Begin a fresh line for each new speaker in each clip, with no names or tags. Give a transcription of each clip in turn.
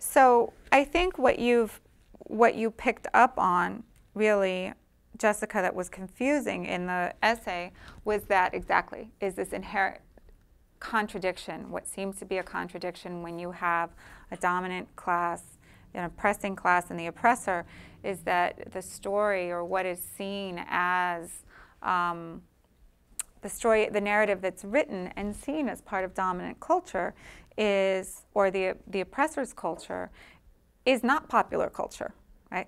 So I think what you picked up on, really, Jessica, that was confusing in the essay was that exactly is this inherent contradiction, what seems to be a contradiction when you have a dominant class, an oppressing class, and the oppressor, is that the story, or what is seen as the story, the narrative that's written and seen as part of dominant culture is, or the oppressor's culture, is not popular culture, right?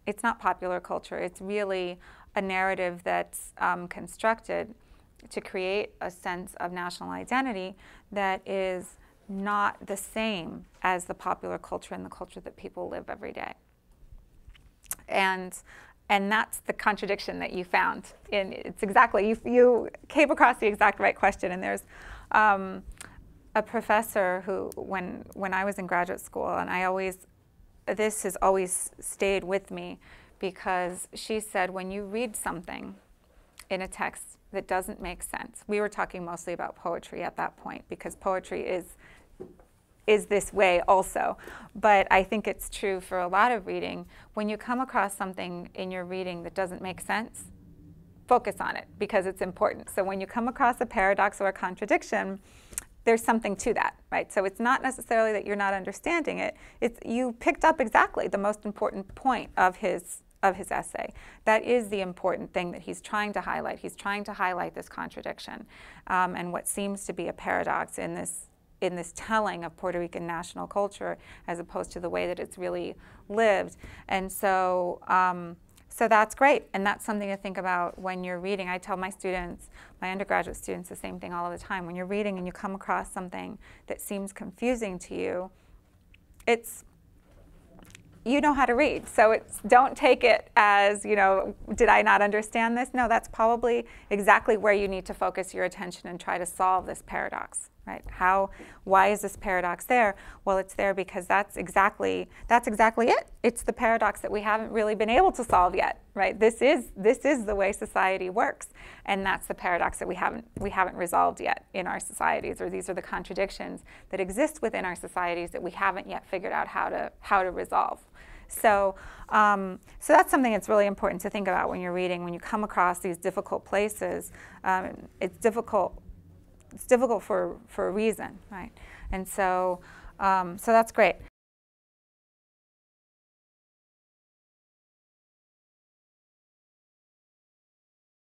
It's not popular culture. It's really a narrative that's constructed to create a sense of national identity that is not the same as the popular culture and the culture that people live every day. And that's the contradiction that you found. It's exactly, you came across the exact right question. And there's a professor who, when I was in graduate school, and this has always stayed with me, because she said, when you read something in a text that doesn't make sense, we were talking mostly about poetry at that point, because poetry is this way also. But I think it's true for a lot of reading. When you come across something in your reading that doesn't make sense, focus on it, because it's important. So when you come across a paradox or a contradiction, there's something to that, right? So it's not necessarily that you're not understanding it. You picked up exactly the most important point of his essay. That is the important thing that he's trying to highlight. He's trying to highlight this contradiction and what seems to be a paradox in this telling of Puerto Rican national culture, as opposed to the way that it's really lived. And so, so that's great, and that's something to think about when you're reading. I tell my students, my undergraduate students, the same thing all of the time. When you're reading and you come across something that seems confusing to you, you know how to read. So don't take it as, did I not understand this? No, that's probably exactly where you need to focus your attention and try to solve this paradox, right? Why is this paradox there? Well, it's there because that's exactly it. It's the paradox that we haven't really been able to solve yet, right? This is the way society works, and that's the paradox that we haven't resolved yet in our societies, or these are the contradictions that exist within our societies that we haven't yet figured out how to resolve. So, so that's something that's really important to think about when you're reading. When you come across these difficult places, it's difficult for a reason, right? And so, so that's great.